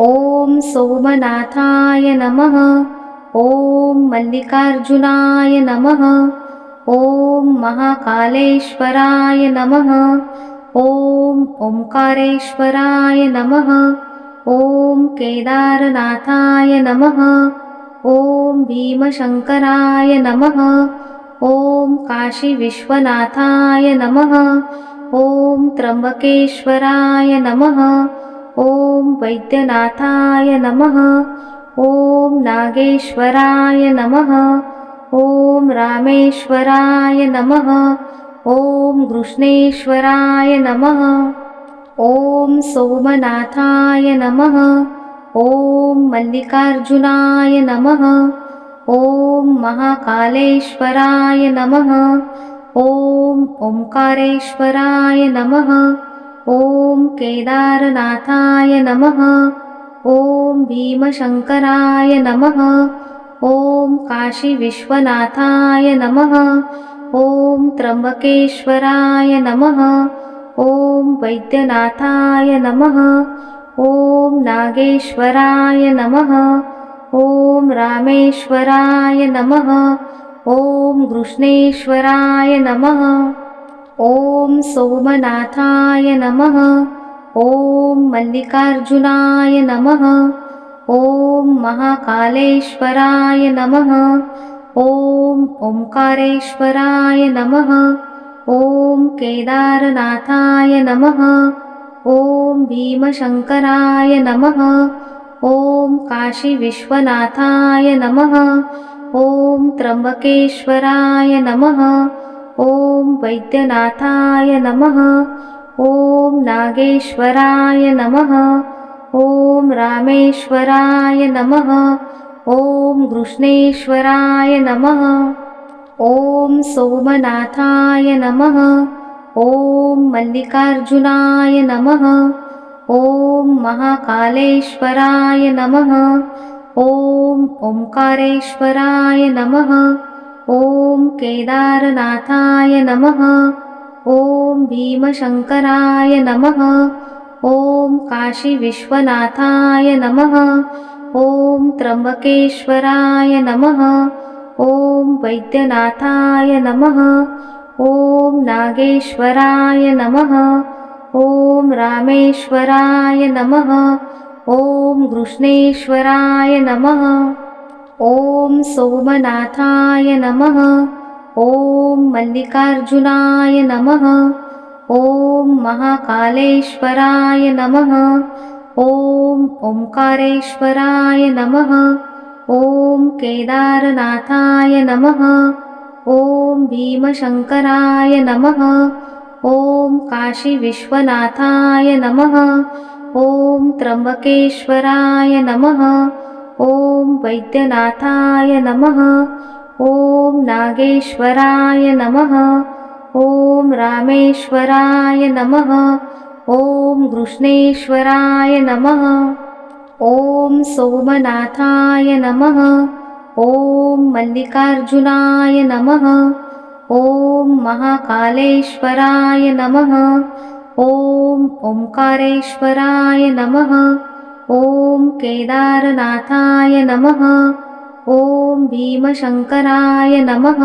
ॐ सोमनाथाय नमः। ॐ मल्लिकार्जुनाय नमः। ॐ महाकालेश्वराय नमः। ॐ ओंकारेश्वराय नमः। ॐ केदारनाथाय नमः। ॐ भीमशंकराय नमः। ॐ काशीविश्वनाथाय नमः। ॐ त्र्यंबकेश्वराय नमः। ॐ वैद्यनाथाय नमः। ॐ नागेश्वराय नमः। ॐ रामेश्वराय नमः। ॐ कृष्णेश्वराय नमः। ॐ सोमनाथाय नमः। ॐ मल्लिकार्जुनाय नमः। ॐ महाकालेश्वराय नमः। ॐ ओंकारेश्वराय नमः। ॐ केदारनाथाय नमः। ॐ भीमशंकराय नमः। ॐ काशीविश्वनाथाय नमः। ॐ त्र्यंबकेश्वराय नमः। ॐ वैद्यनाथाय नमः। ॐ नागेश्वराय नमः। ॐ रामेश्वराय नमः। ॐ कृष्णेश्वराय नमः। ॐ सोमनाथाय नमः। ॐ मल्लिकार्जुनाय नमः। ॐ महाकालेश्वराय नमः। ॐ ओंकारेश्वराय नमः। ॐ केदारनाथाय नमः। ॐ भीमशंकराय नमः। ॐ काशीविश्वनाथाय नमः। ॐ त्र्यंबकेश्वराय नमः। ॐ वैद्यनाथाय नमः। ॐ नागेश्वराय नमः। ॐ रामेश्वराय नमः। ॐ कृष्णेश्वराय नमः। ॐ सोमनाथाय नमः। ॐ मल्लिकार्जुनाय नमः। ॐ महाकालेश्वराय नमः। ॐ ओंकारेश्वराय नमः। ॐ केदारनाथाय नमः। ॐ भीमशंकराय नमः। ॐ काशीविश्वनाथाय नमः। ॐ त्र्यंबकेश्वराय नमः। ॐ वैद्यनाथाय नमः। ॐ नागेश्वराय नमः। ॐ रामेश्वराय नमः। ॐ कृष्णेश्वराय नमः। ॐ सोमनाथाय नमः। ॐ मल्लिकार्जुनाय नमः। ॐ महाकालेश्वराय नमः। ॐ ओंकारेश्वराय नमः। ॐ केदारनाथाय नमः। ॐ भीमशंकराय नमः। ॐ काशीविश्वनाथाय नमः। ॐ त्र्यंबकेश्वराय नमः। ॐ वैद्यनाथाय नमः। ॐ नागेश्वराय नमः। ॐ रामेश्वराय नमः। ॐ कृष्णेश्वराय नमः। ॐ सोमनाथाय नमः। ॐ मल्लिकार्जुनाय नमः। ॐ महाकालेश्वराय नमः। ॐ ओंकारेश्वराय नमः। ॐ केदारनाथाय नमः। ॐ भीमशंकराय नमः।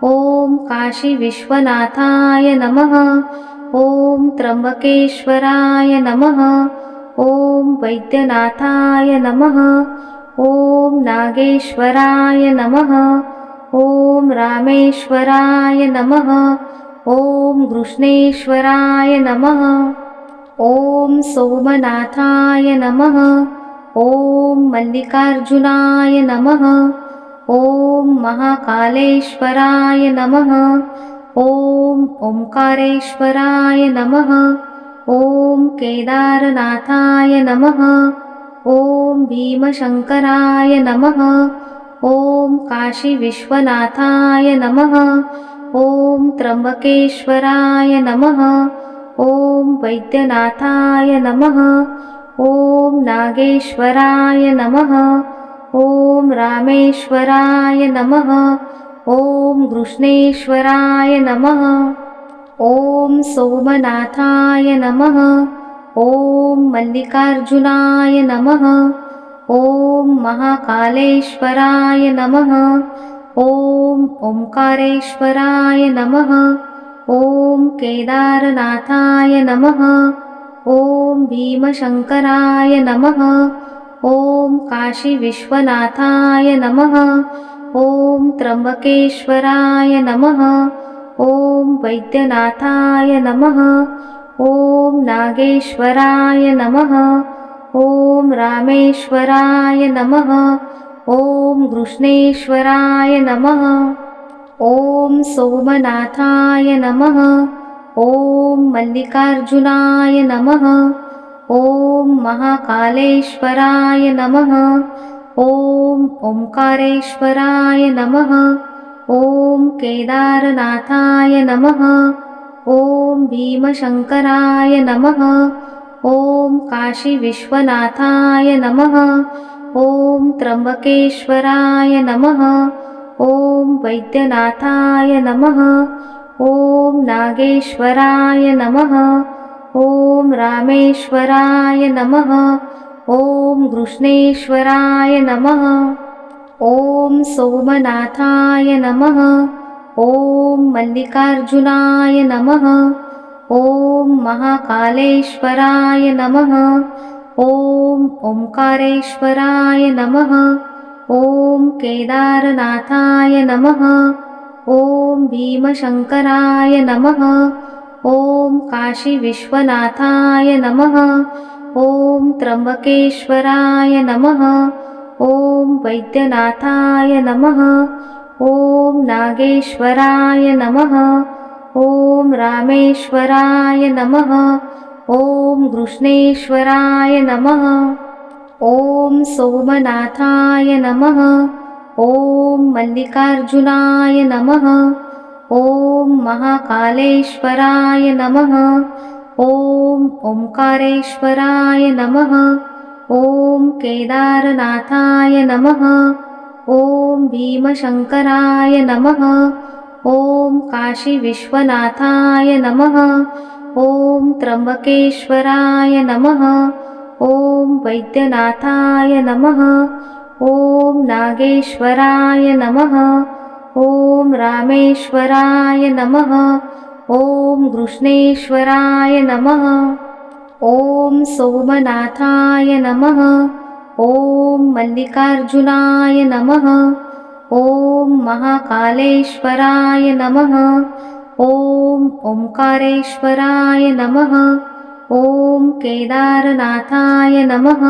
ॐ काशीविश्वनाथाय नमः। ॐ त्र्यंबकेश्वराय नमः। ॐ वैद्यनाथाय नमः। ॐ नागेश्वराय नमः। ॐ रामेश्वराय नमः। ॐ कृष्णेश्वराय नमः। ॐ सोमनाथाय नमः। ॐ मल्लिकार्जुनाय नमः। ॐ महाकालेश्वराय नमः। ॐ ओंकारेश्वराय नमः। ॐ केदारनाथाय नमः। ॐ भीमशंकराय नमः। ॐ काशीविश्वनाथाय नमः। ॐ त्र्यंबकेश्वराय नमः। ॐ वैद्यनाथाय नमः। ॐ नागेश्वराय नमः। ॐ रामेश्वराय नमः। ॐ कृष्णेश्वराय नमः। ॐ सोमनाथाय नमः। ॐ मल्लिकार्जुनाय नमः। ॐ महाकालेश्वराय नमः। ॐ ओंकारेश्वराय नमः। ॐ केदारनाथाय नमः। ॐ भीमशङ्कराय नमः। ॐ काशीविश्वनाथाय नमः। ॐ त्र्यम्बकेश्वराय नमः। ॐ वैद्यनाथाय नमः। ॐ नागेश्वराय नमः। ॐ रामेश्वराय नमः। ॐ कृष्णेश्वराय नमः। ॐ सोमनाथाय नमः। ॐ मल्लिकार्जुनाय नमः। ॐ महाकालेश्वराय नमः। ॐ ओंकारेश्वराय नमः। ॐ केदारनाथाय नमः। ॐ भीमशङ्कराय नमः। ॐ काशीविश्वनाथाय नमः। ॐ त्र्यम्बकेश्वराय नमः। ॐ वैद्यनाथाय नमः। ॐ नागेश्वराय नमः। ॐ रामेश्वराय नमः। ॐ कृष्णेश्वराय नमः। ॐ सोमनाथाय नमः। ॐ मल्लिकार्जुनाय नमः। ॐ महाकालेश्वराय नमः। ॐ ओंकारेश्वराय नमः। ॐ केदारनाथाय नमः। ॐ भीमशङ्कराय नमः। ॐ काशीविश्वनाथाय नमः। ॐ त्र्यम्बकेश्वराय नमः। ॐ वैद्यनाथाय नमः। ॐ नागेश्वराय नमः। ॐ रामेश्वराय नमः। ॐ कृष्णेश्वराय नमः। ॐ सोमनाथाय नमः। ॐ मल्लिकार्जुनाय नमः। ॐ महाकालेश्वराय नमः। ॐ ओंकारेश्वराय नमः। ॐ केदारनाथाय नमः। ॐ भीमशङ्कराय नमः। ॐ काशीविश्वनाथाय नमः। ॐ त्र्यम्बकेश्वराय नमः। ॐ वैद्यनाथाय नमः। ॐ नागेश्वराय नमः। ॐ रामेश्वराय नमः। ॐ कृष्णेश्वराय नमः। ॐ सोमनाथाय नमः। ॐ मल्लिकार्जुनाय नमः। ॐ महाकालेश्वराय नमः। ॐ ओंकारेश्वराय नमः। ॐ केदारनाथाय नमः।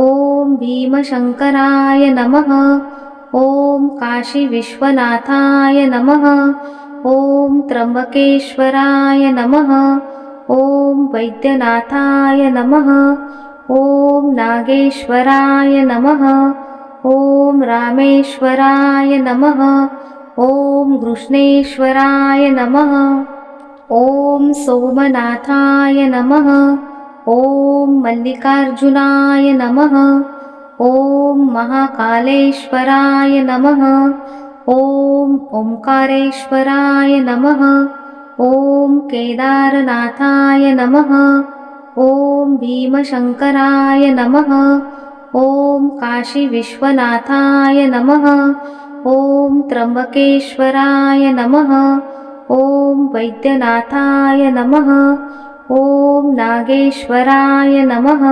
ॐ भीमशङ्कराय नमः। ॐ काशीविश्वनाथाय नमः। ॐ त्र्यम्बकेश्वराय नमः। ॐ वैद्यनाथाय नमः। ॐ नागेश्वराय नमः। ॐ रामेश्वराय नमः। ॐ कृष्णेश्वराय नमः। ॐ सोमनाथाय नमः। ॐ मल्लिकार्जुनाय नमः। ॐ महाकालेश्वराय नमः। ॐ ओंकारेश्वराय नमः। ॐ केदारनाथाय नमः। ॐ भीमशङ्कराय नमः। ॐ काशीविश्वनाथाय नमः। ॐ त्र्यम्बकेश्वराय नमः। ॐ वैद्यनाथाय नमः। ॐ नागेश्वराय नमः।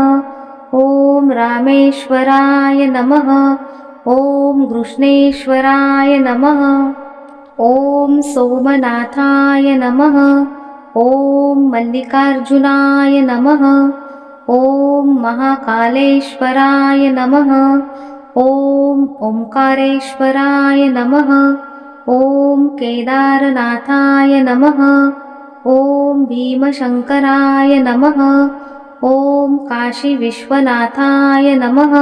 ॐ रामेश्वराय नमः। ॐ कृष्णेश्वराय नमः। ॐ सोमनाथाय नमः। ॐ मल्लिकार्जुनाय नमः। ॐ महाकालेश्वराय नमः। ॐ ओंकारेश्वराय नमः। ॐ केदारनाथाय नमः। ॐ भीमशङ्कराय नमः। ॐ काशीविश्वनाथाय नमः।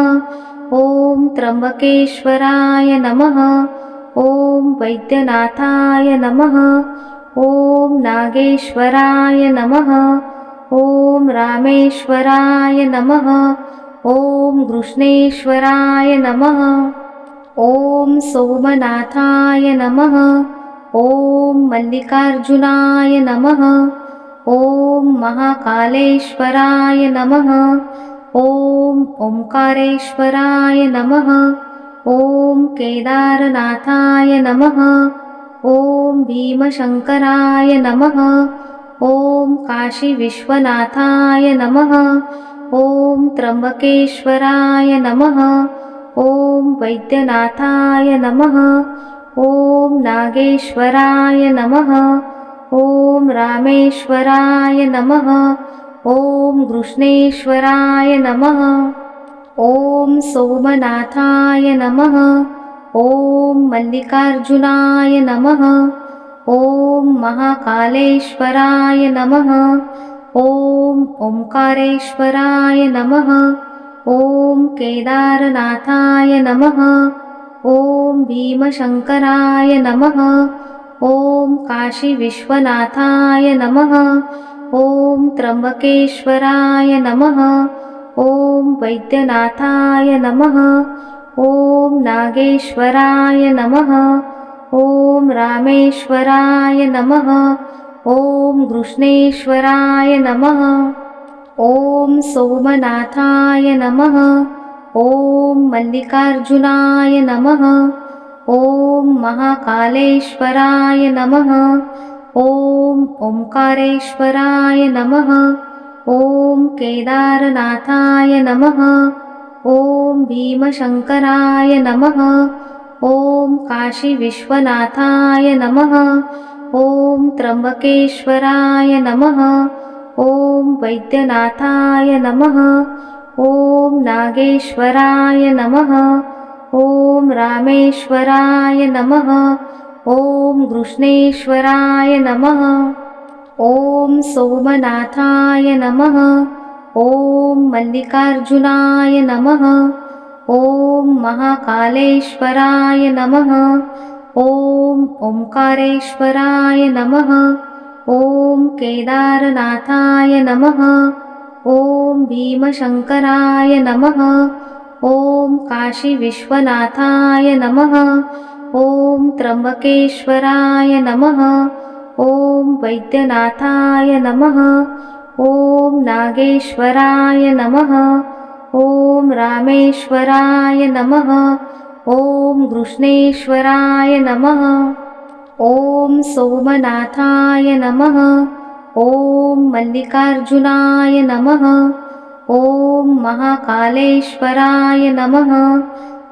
ॐ त्र्यम्बकेश्वराय नमः। ॐ वैद्यनाथाय नमः। ॐ नागेश्वराय नमः। ॐ रामेश्वराय नमः। ॐ कृष्णेश्वराय नमः। ॐ सोमनाथाय नमः। ॐ मल्लिकार्जुनाय नमः। ॐ महाकालेश्वराय नमः। ॐ ओंकारेश्वराय नमः। ॐ केदारनाथाय नमः। ॐ भीमशङ्कराय नमः। ॐ काशीविश्वनाथाय नमः। ॐ त्र्यम्बकेश्वराय नमः। ॐ वैद्यनाथाय नमः। ॐ नागेश्वराय नमः। ॐ रामेश्वराय नमः। ॐ कृष्णेश्वराय नमः। ॐ सोमनाथाय नमः। ॐ मल्लिकार्जुनाय नमः। ॐ महाकालेश्वराय नमः। ॐ ओंकारेश्वराय नमः। ॐ केदारनाथाय नमः। ॐ भीमशङ्कराय नमः। ॐ काशीविश्वनाथाय नमः। ॐ त्र्यम्बकेश्वराय नमः। ॐ वैद्यनाथाय नमः। ॐ नागेश्वराय नमः। ॐ रामेश्वराय नमः। ॐ कृष्णेश्वराय नमः। ॐ सोमनाथाय नमः। ॐ मल्लिकार्जुनाय नमः। ॐ महाकालेश्वराय नमः। ॐ ओंकारेश्वराय नमः। ॐ केदारनाथाय नमः। ॐ भीमशङ्कराय नमः। ॐ काशीविश्वनाथाय नमः। ॐ त्र्यम्बकेश्वराय नमः। ॐ वैद्यनाथाय नमः। ॐ नागेश्वराय नमः। ॐ रामेश्वराय नमः। ॐ कृष्णेश्वराय नमः। ॐ सोमनाथाय नमः। ॐ मल्लिकार्जुनाय नमः। ॐ महाकालेश्वराय नमः। ॐ ओंकारेश्वराय नमः। ॐ केदारनाथाय नमः। ॐ भीमशङ्कराय नमः। ॐ काशीविश्वनाथाय नमः। ॐ त्र्यम्बकेश्वराय नमः। ॐ वैद्यनाथाय नमः। ॐ नागेश्वराय नमः। ॐ रामेश्वराय नमः। ॐ कृष्णेश्वराय नमः। ॐ सोमनाथाय नमः। ॐ मल्लिकार्जुनाय नमः। ॐ महाकालेश्वराय नमः।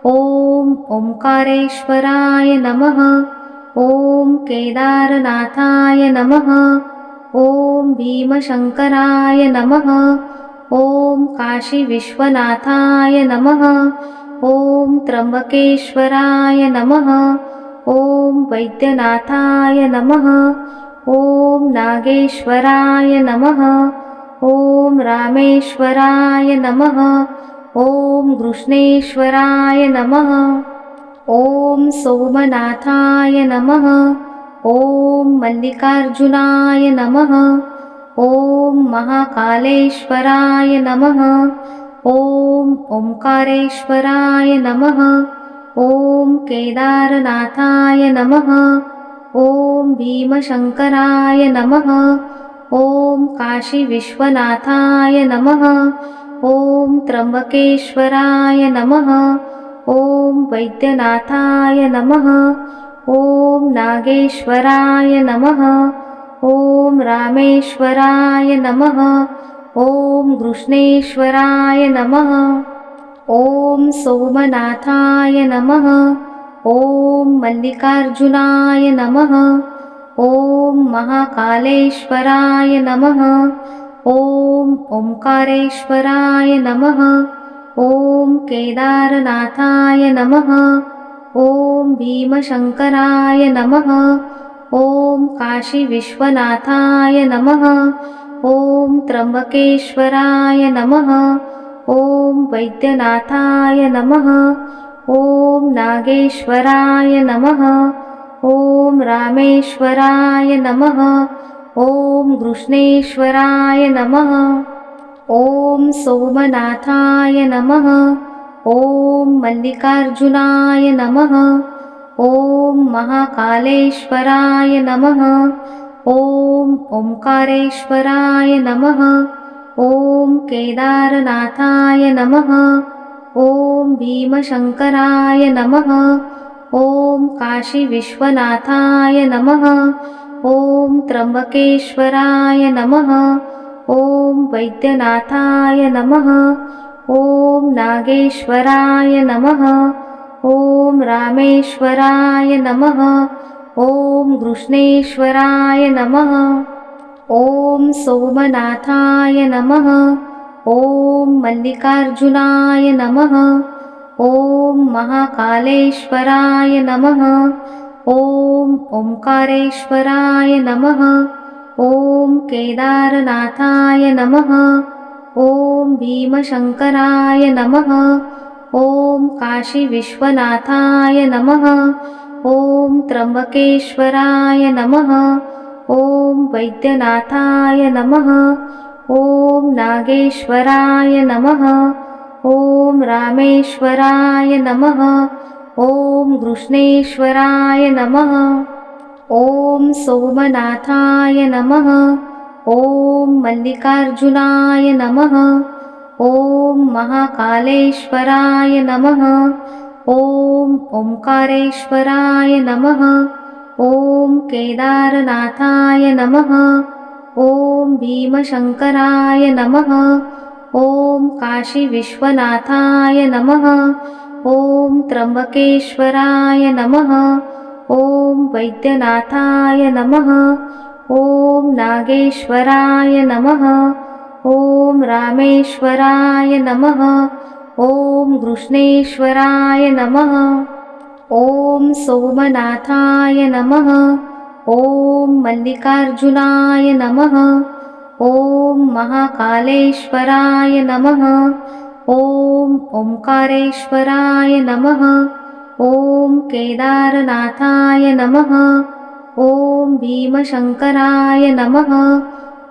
ॐ ओंकारेश्वराय नमः। ॐ केदारनाथाय नमः। ॐ भीमशङ्कराय नमः। ॐ काशीविश्वनाथाय नमः। ॐ त्र्यम्बकेश्वराय नमः। ॐ वैद्यनाथाय नमः। ॐ नागेश्वराय नमः। ॐ रामेश्वराय नमः। ॐ कृष्णेश्वराय नमः। ॐ सोमनाथाय नमः। ॐ मल्लिकार्जुनाय नमः। ॐ महाकालेश्वराय नमः। ॐ ओंकारेश्वराय नमः। ॐ केदारनाथाय नमः। ॐ भीमशङ्कराय नमः। ॐ काशीविश्वनाथाय नमः। ॐ त्र्यम्बकेश्वराय नमः। ॐ वैद्यनाथाय नमः। ॐ नागेश्वराय नमः। ॐ रामेश्वराय नमः। ॐ कृष्णेश्वराय नमः। ॐ सोमनाथाय नमः। ॐ मल्लिकार्जुनाय नमः। ॐ महाकालेश्वराय नमः। ॐ ओंकारेश्वराय नमः। ॐ केदारनाथाय नमः। ॐ भीमशङ्कराय नमः। ॐ काशीविश्वनाथाय नमः। ॐ त्र्यम्बकेश्वराय नमः। ॐ वैद्यनाथाय नमः। ॐ नागेश्वराय नमः। ॐ रामेश्वराय नमः। ॐ कृष्णेश्वराय नमः। ॐ सोमनाथाय नमः। ॐ मल्लिकार्जुनाय नमः। ॐ महाकालेश्वराय नमः। ॐ ओंकारेश्वराय नमः। ॐ केदारनाथाय नमः। ॐ भीमशङ्कराय नमः। ॐ काशीविश्वनाथाय नमः। ॐ त्र्यम्बकेश्वराय नमः। ॐ वैद्यनाथाय नमः। ॐ नागेश्वराय नमः। ॐ रामेश्वराय नमः। ॐ कृष्णेश्वराय नमः। ॐ सोमनाथाय नमः। ॐ मल्लिकार्जुनाय नमः। ॐ महाकालेश्वराय नमः। ॐ ओंकारेश्वराय नमः। ॐ केदारनाथाय नमः। ॐ भीमशङ्कराय नमः। ॐ काशीविश्वनाथाय नमः। ॐ त्र्यम्बकेश्वराय नमः। ॐ वैद्यनाथाय नमः। ॐ नागेश्वराय नमः। ॐ रामेश्वराय नमः। ॐ कृष्णेश्वराय नमः। ॐ सोमनाथाय नमः। ॐ मल्लिकार्जुनाय नमः। ॐ महाकालेश्वराय नमः। ॐ ओंकारेश्वराय नमः। ॐ केदारनाथाय नमः। ॐ भीमशङ्कराय नमः। ॐ काशीविश्वनाथाय नमः। ॐ त्र्यम्बकेश्वराय नमः। ॐ वैद्यनाथाय नमः। ॐ नागेश्वराय नमः। ॐ रामेश्वराय नमः। ॐ कृष्णेश्वराय नमः। ॐ सोमनाथाय नमः। ॐ मल्लिकार्जुनाय नमः। ॐ महाकालेश्वराय नमः। ॐ ओंकारेश्वराय नमः। ॐ केदारनाथाय नमः। ॐ भीमशङ्कराय नमः।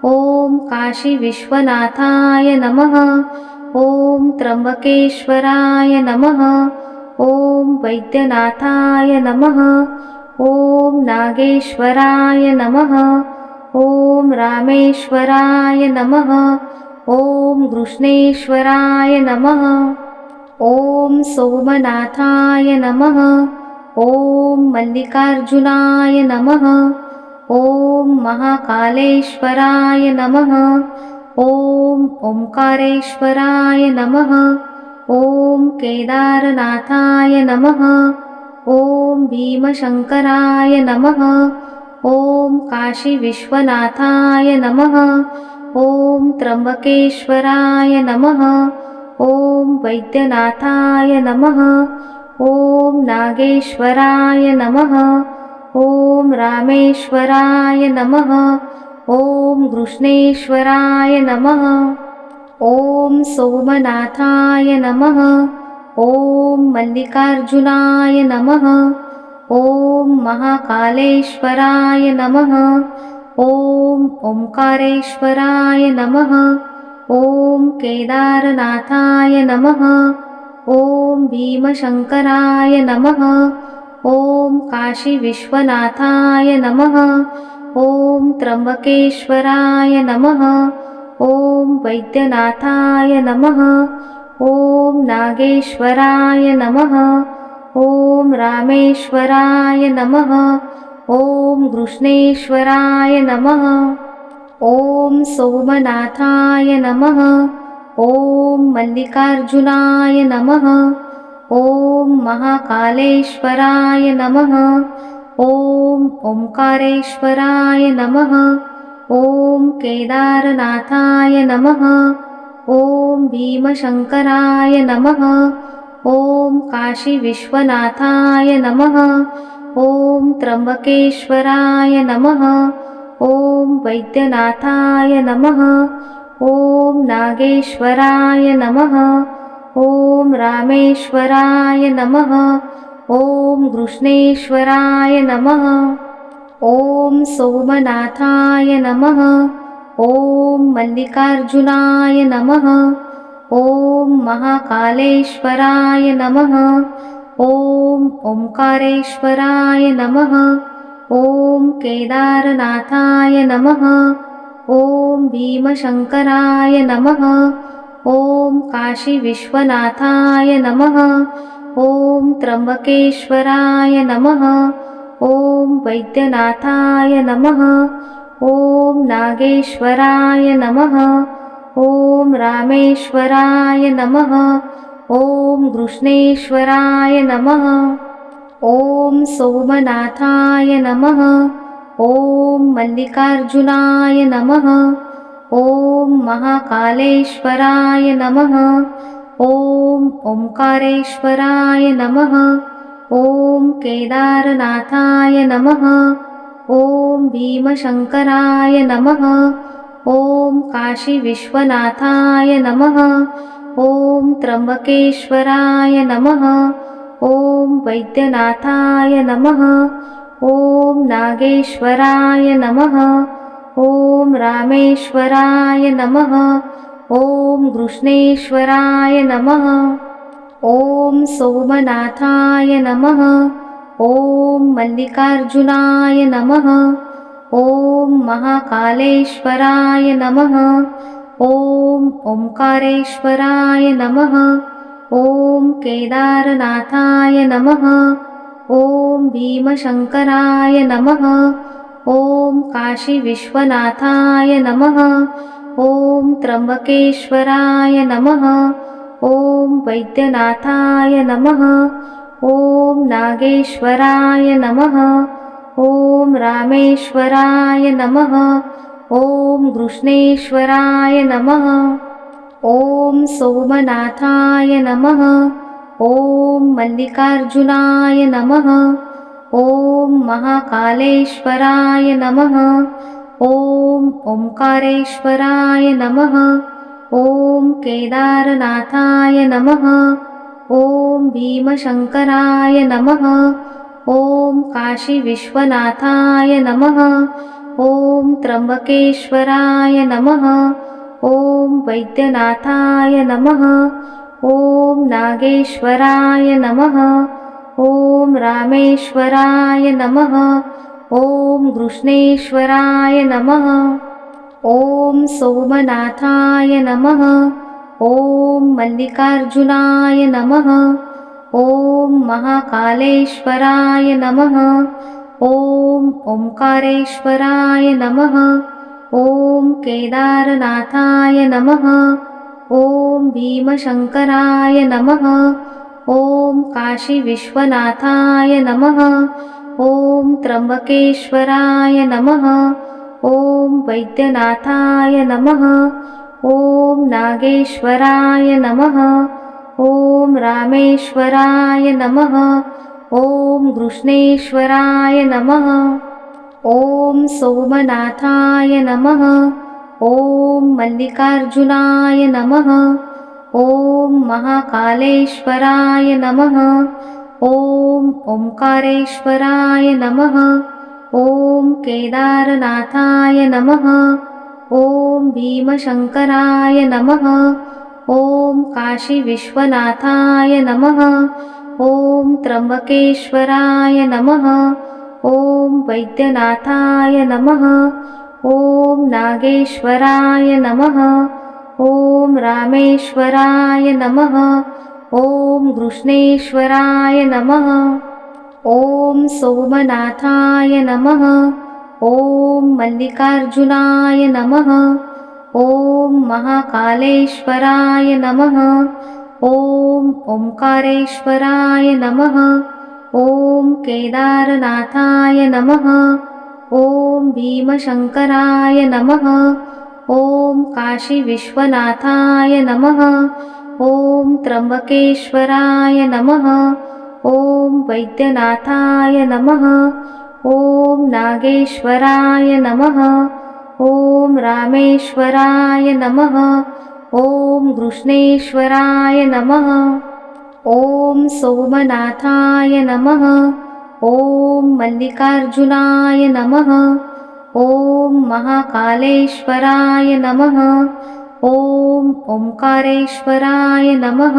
ॐ काशीविश्वनाथाय नमः। ॐ त्र्यम्बकेश्वराय नमः। ॐ वैद्यनाथाय नमः। ॐ नागेश्वराय नमः। ॐ रामेश्वराय नमः। ॐ कृष्णेश्वराय नमः। ॐ सोमनाथाय नमः। ॐ मल्लिकार्जुनाय नमः। ॐ महाकालेश्वराय नमः। ॐ ओंकारेश्वराय नमः। ॐ केदारनाथाय नमः। ॐ भीमशङ्कराय नमः। ॐ काशीविश्वनाथाय नमः। ॐ त्र्यम्बकेश्वराय नमः। ॐ वैद्यनाथाय नमः। ॐ नागेश्वराय नमः। ॐ रामेश्वराय नमः। ॐ कृष्णेश्वराय नमः। ॐ सोमनाथाय नमः। ॐ मल्लिकार्जुनाय नमः। ॐ महाकालेश्वराय नमः। ॐ ओंकारेश्वराय नमः। ॐ केदारनाथाय नमः। ॐ भीमशङ्कराय नमः। ॐ काशीविश्वनाथाय नमः। ॐ त्र्यम्बकेश्वराय नमः। ॐ वैद्यनाथाय नमः। ॐ नागेश्वराय नमः। ॐ रामेश्वराय नमः। ॐ कृष्णेश्वराय नमः। ॐ सोमनाथाय नमः। ॐ मल्लिकार्जुनाय नमः। ॐ महाकालेश्वराय नमः। ॐ ओंकारेश्वराय नमः। ॐ केदारनाथाय नमः। ॐ भीमशङ्कराय नमः। ॐ काशीविश्वनाथाय नमः। ॐ त्र्यम्बकेश्वराय नमः। ॐ वैद्यनाथाय नमः। ॐ नागेश्वराय नमः। ॐ रामेश्वराय नमः। ॐ कृष्णेश्वराय नमः। ॐ सोमनाथाय नमः। ॐ मल्लिकार्जुनाय नमः। ॐ महाकालेश्वराय नमः। ॐ ओंकारेश्वराय नमः। ॐ केदारनाथाय नमः। ॐ भीमशङ्कराय नमः। ॐ काशीविश्वनाथाय नमः। ॐ त्र्यम्बकेश्वराय नमः। ॐ वैद्यनाथाय नमः। ॐ नागेश्वराय नमः। ॐ रामेश्वराय नमः। ॐ कृष्णेश्वराय नमः। ॐ सोमनाथाय नमः। ॐ मल्लिकार्जुनाय नमः। ॐ महाकालेश्वराय नमः। ॐ ओंकारेश्वराय नमः। ॐ केदारनाथाय नमः। ॐ भीमशङ्कराय नमः। ॐ काशीविश्वनाथाय नमः। ॐ त्र्यम्बकेश्वराय नमः। ॐ वैद्यनाथाय नमः। ॐ नागेश्वराय नमः। ॐ रामेश्वराय नमः। ॐ कृष्णेश्वराय नमः। ॐ सोमनाथाय नमः। ॐ मल्लिकार्जुनाय नमः। ॐ महाकालेश्वराय नमः। ॐ ओंकारेश्वराय नमः। ॐ केदारनाथाय नमः। ॐ भीमशङ्कराय नमः। ॐ काशीविश्वनाथाय नमः। ॐ त्र्यम्बकेश्वराय नमः। ॐ वैद्यनाथाय नमः। ॐ नागेश्वराय नमः। ॐ रामेश्वराय नमः। ॐ कृष्णेश्वराय नमः। ॐ सोमनाथाय नमः। ॐ मल्लिकार्जुनाय नमः। ॐ महाकालेश्वराय नमः। ॐ ओंकारेश्वराय नमः। ॐ केदारनाथाय नमः। ॐ भीमशङ्कराय नमः। ॐ काशीविश्वनाथाय नमः। ॐ त्र्यम्बकेश्वराय नमः। ॐ वैद्यनाथाय नमः। ॐ नागेश्वराय नमः। ॐ रामेश्वराय नमः। ॐ कृष्णेश्वराय नमः। ॐ सोमनाथाय नमः। ॐ मल्लिकार्जुनाय नमः। ॐ महाकालेश्वराय नमः। ॐ ओंकारेश्वराय नमः। ॐ केदारनाथाय नमः। ॐ भीमशङ्कराय नमः। ॐ काशीविश्वनाथाय नमः। ॐ त्र्यम्बकेश्वराय नमः। ॐ वैद्यनाथाय नमः। ॐ नागेश्वराय नमः। ॐ रामेश्वराय नमः। ॐ कृष्णेश्वराय नमः। ॐ सोमनाथाय नमः। ॐ मल्लिकार्जुनाय नमः। ॐ महाकालेश्वराय नमः। ॐ ओंकारेश्वराय नमः। ॐ केदारनाथाय नमः। ॐ भीमशङ्कराय नमः। ॐ काशीविश्वनाथाय नमः। ॐ त्र्यम्बकेश्वराय नमः। ॐ वैद्यनाथाय नमः। ॐ नागेश्वराय नमः। ॐ रामेश्वराय नमः। ॐ कृष्णेश्वराय नमः। ॐ सोमनाथाय नमः। ॐ मल्लिकार्जुनाय नमः। ॐ महाकालेश्वराय नमः। ॐ ओंकारेश्वराय नमः। ॐ केदारनाथाय नमः। ॐ भीमशङ्कराय नमः। ॐ काशीविश्वनाथाय नमः। ॐ त्र्यम्बकेश्वराय नमः। ॐ वैद्यनाथाय नमः। ॐ नागेश्वराय नमः। ॐ रामेश्वराय नमः। ॐ कृष्णेश्वराय नमः। ॐ सोमनाथाय नमः। ॐ मल्लिकार्जुनाय नमः। ॐ महाकालेश्वराय नमः। ॐ ओंकारेश्वराय नमः।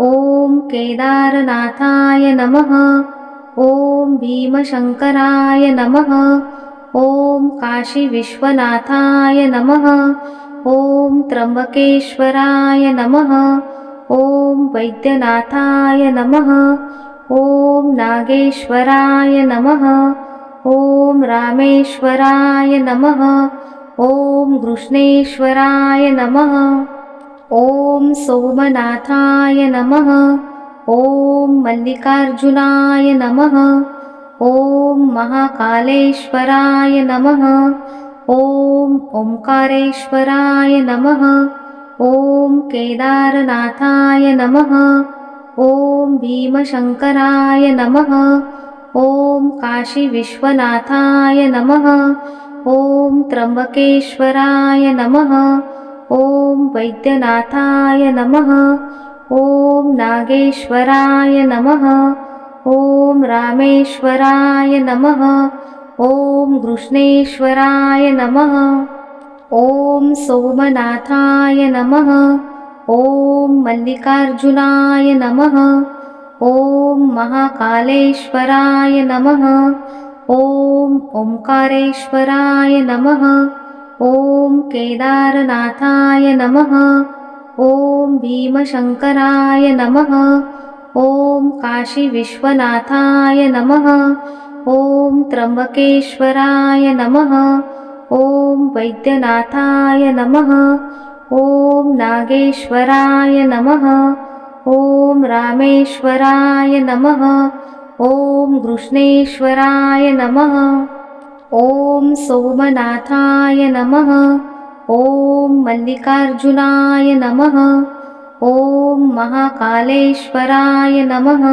ॐ केदारनाथाय नमः। ॐ भीमशङ्कराय नमः। ॐ काशीविश्वनाथाय नमः। ॐ त्र्यम्बकेश्वराय नमः। ॐ वैद्यनाथाय नमः। ॐ नागेश्वराय नमः। ॐ रामेश्वराय नमः। ॐ कृष्णेश्वराय नमः। ॐ सोमनाथाय नमः। ॐ मल्लिकार्जुनाय नमः। ॐ महाकालेश्वराय नमः। ॐ ओंकारेश्वराय नमः। ॐ केदारनाथाय नमः। ॐ भीमशङ्कराय नमः। ॐ काशीविश्वनाथाय नमः। ॐ त्र्यम्बकेश्वराय नमः। ॐ वैद्यनाथाय नमः। ॐ नागेश्वराय नमः। ॐ रामेश्वराय नमः। ॐ कृष्णेश्वराय नमः। ॐ सोमनाथाय नमः। ॐ मल्लिकार्जुनाय नमः। ॐ महाकालेश्वराय नमः। ॐ ओंकारेश्वराय नमः। ॐ केदारनाथाय नमः। ॐ भीमशङ्कराय नमः। ॐ काशीविश्वनाथाय नमः। ॐ त्र्यम्बकेश्वराय नमः। ॐ वैद्यनाथाय नमः। ॐ नागेश्वराय नमः। ॐ रामेश्वराय नमः। ॐ कृष्णेश्वराय नमः। ॐ सोमनाथाय नमः। ॐ मल्लिकार्जुनाय नमः। ॐ महाकालेश्वराय नमः।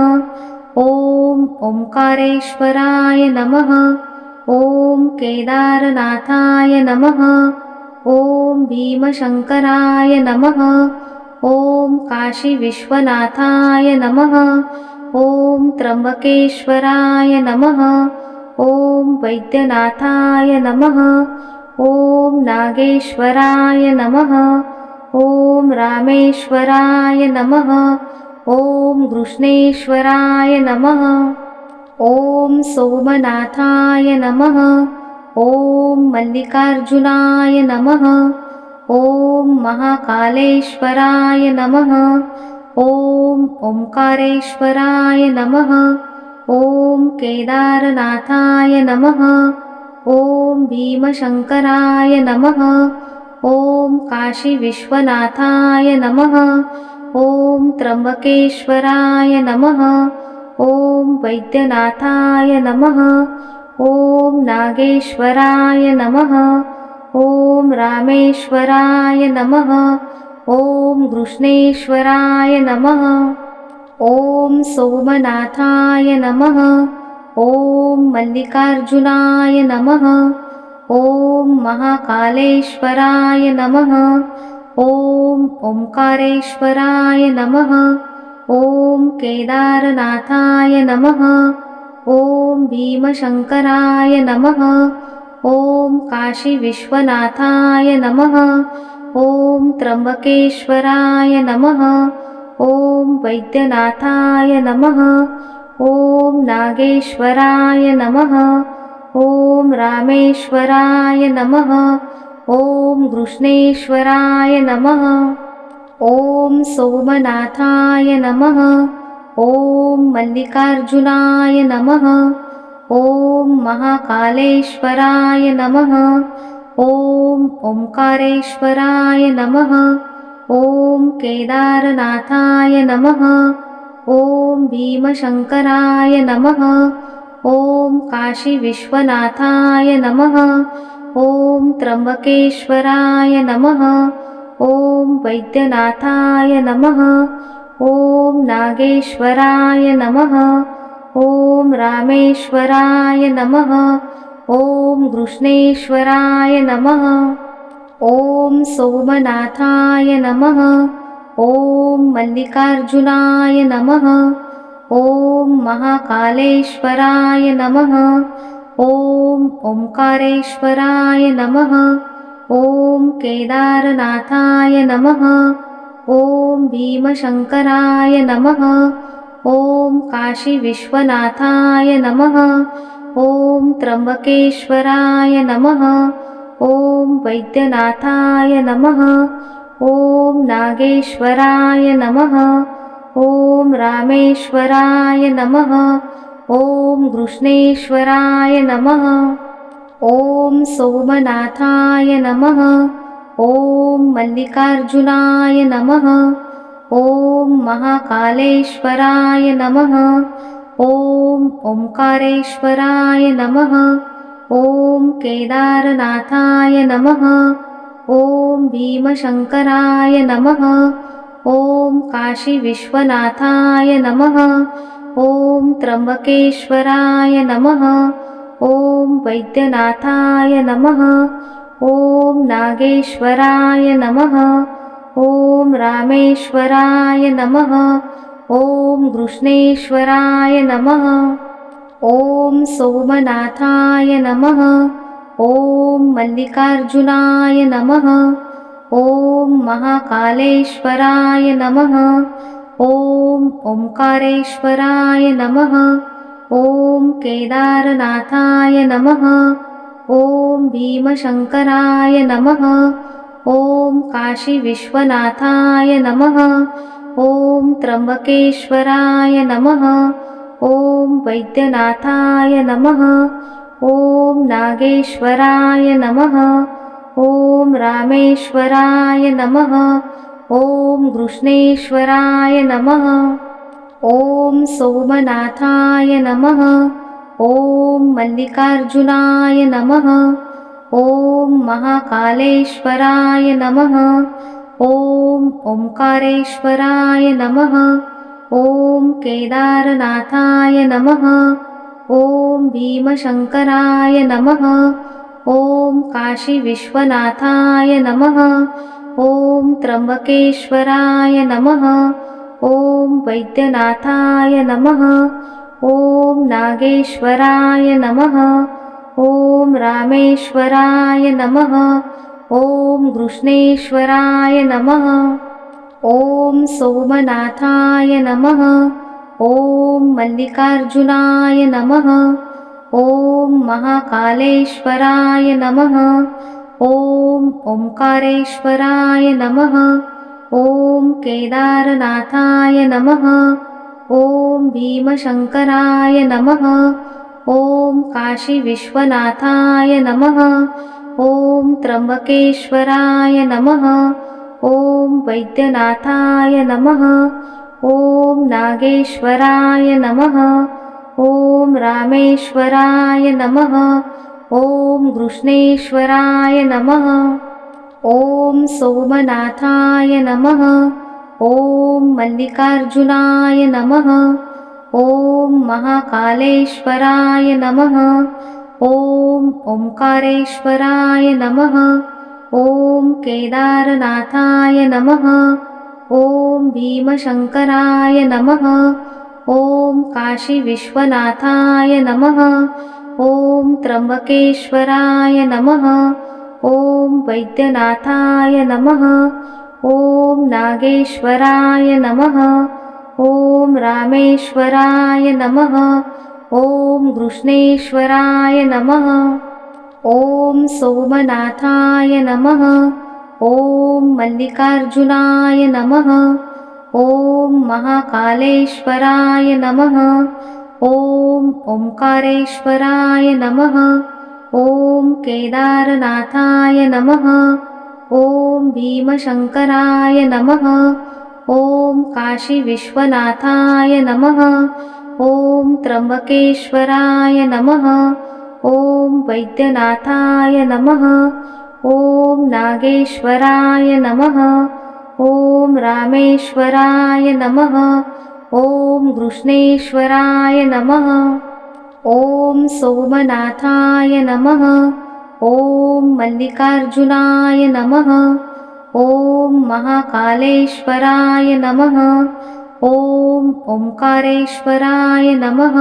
ॐ ओंकारेश्वराय नमः। ॐ केदारनाथाय नमः। ॐ भीमशङ्कराय नमः। ॐ काशीविश्वनाथाय नमः। ॐ त्र्यम्बकेश्वराय नमः। ॐ वैद्यनाथाय नमः। ॐ नागेश्वराय नमः। ॐ रामेश्वराय नमः। ॐ कृष्णेश्वराय नमः। ॐ सोमनाथाय नमः। ॐ मल्लिकार्जुनाय नमः। ॐ महाकालेश्वराय नमः। ॐ ओंकारेश्वराय नमः। ॐ केदारनाथाय नमः। ॐ भीमशङ्कराय नमः। ॐ काशीविश्वनाथाय नमः। ॐ त्र्यम्बकेश्वराय नमः। ॐ वैद्यनाथाय नमः। ॐ नागेश्वराय नमः। ॐ रामेश्वराय नमः। ॐ कृष्णेश्वराय नमः। ॐ सोमनाथाय नमः। ॐ मल्लिकार्जुनाय नमः। ॐ महाकालेश्वराय नमः। ॐ ओंकारेश्वराय नमः। ॐ केदारनाथाय नमः। ॐ भीमशङ्कराय नमः। ॐ काशीविश्वनाथाय नमः। ॐ त्र्यम्बकेश्वराय नमः। ॐ वैद्यनाथाय नमः। ॐ नागेश्वराय नमः। ॐ रामेश्वराय नमः। ॐ कृष्णेश्वराय नमः। ॐ सोमनाथाय नमः। ॐ मल्लिकार्जुनाय नमः। ॐ महाकालेश्वराय नमः। ॐ ओंकारेश्वराय नमः। ॐ केदारनाथाय नमः। ॐ भीमशङ्कराय नमः। ॐ काशीविश्वनाथाय नमः। ॐ त्र्यम्बकेश्वराय नमः। ॐ वैद्यनाथाय नमः। ॐ नागेश्वराय नमः। ॐ रामेश्वराय नमः। ॐ कृष्णेश्वराय नमः। ॐ सोमनाथाय नमः। ॐ मल्लिकार्जुनाय नमः। ॐ महाकालेश्वराय नमः। ॐ ओंकारेश्वराय नमः। ॐ केदारनाथाय नमः। ॐ भीमशङ्कराय नमः। ॐ काशीविश्वनाथाय नमः। ॐ त्र्यम्बकेश्वराय नमः। ॐ वैद्यनाथाय नमः। ॐ नागेश्वराय नमः। ॐ रामेश्वराय नमः। ॐ कृष्णेश्वराय नमः। ॐ सोमनाथाय नमः। ॐ मल्लिकार्जुनाय नमः। ॐ महाकालेश्वराय नमः। ॐ ओंकारेश्वराय नमः। ॐ केदारनाथाय नमः। ॐ भीमशङ्कराय नमः। ॐ काशीविश्वनाथाय नमः। ॐ त्र्यम्बकेश्वराय नमः। ॐ वैद्यनाथाय नमः। ॐ नागेश्वराय नमः। ॐ रामेश्वराय नमः। ॐ कृष्णेश्वराय नमः। ॐ सोमनाथाय नमः। ॐ मल्लिकार्जुनाय नमः। ॐ महाकालेश्वराय नमः। ॐ ओंकारेश्वराय नमः। ॐ केदारनाथाय नमः। ॐ भीमशङ्कराय नमः। ॐ काशीविश्वनाथाय नमः। ॐ त्र्यम्बकेश्वराय नमः। ॐ वैद्यनाथाय नमः। ॐ नागेश्वराय नमः। ॐ रामेश्वराय नमः। ॐ कृष्णेश्वराय नमः। ॐ सोमनाथाय नमः। ॐ मल्लिकार्जुनाय नमः। ॐ महाकालेश्वराय नमः। ॐ ओंकारेश्वराय नमः। ॐ केदारनाथाय नमः। ॐ भीमशङ्कराय नमः। ॐ काशीविश्वनाथाय नमः। ॐ त्र्यम्बकेश्वराय नमः। ॐ वैद्यनाथाय नमः। ॐ नागेश्वराय नमः। ॐ रामेश्वराय नमः। ॐ कृष्णेश्वराय नमः। ॐ सोमनाथाय नमः। ॐ मल्लिकार्जुनाय नमः। ॐ महाकालेश्वराय नमः। ॐ ओंकारेश्वराय नमः। ॐ केदारनाथाय नमः। ॐ भीमशङ्कराय नमः। ॐ काशीविश्वनाथाय नमः। ॐ त्र्यम्बकेश्वराय नमः। ॐ वैद्यनाथाय नमः। ॐ नागेश्वराय नमः। ॐ रामेश्वराय नमः। ॐ कृष्णेश्वराय नमः। ॐ सोमनाथाय नमः। ॐ मल्लिकार्जुनाय नमः। ॐ महाकालेश्वराय नमः। ॐ ओंकारेश्वराय नमः। ॐ केदारनाथाय नमः। ॐ भीमशङ्कराय नमः। ॐ काशीविश्वनाथाय नमः। ॐ त्र्यम्बकेश्वराय नमः। ॐ वैद्यनाथाय नमः। ॐ नागेश्वराय नमः। ॐ रामेश्वराय नमः। ॐ कृष्णेश्वराय नमः। ॐ सोमनाथाय नमः। ॐ मल्लिकार्जुनाय नमः। ॐ महाकालेश्वराय नमः। ॐ ओंकारेश्वराय नमः। ॐ केदारनाथाय नमः। ॐ भीमशङ्कराय नमः। ॐ काशीविश्वनाथाय नमः। ॐ त्र्यम्बकेश्वराय नमः। ॐ वैद्यनाथाय नमः। ॐ नागेश्वराय नमः। ॐ रामेश्वराय नमः। ॐ कृष्णेश्वराय नमः। ॐ सोमनाथाय नमः। ॐ मल्लिकार्जुनाय नमः। ॐ महाकालेश्वराय नमः। ॐ ओंकारेश्वराय नमः।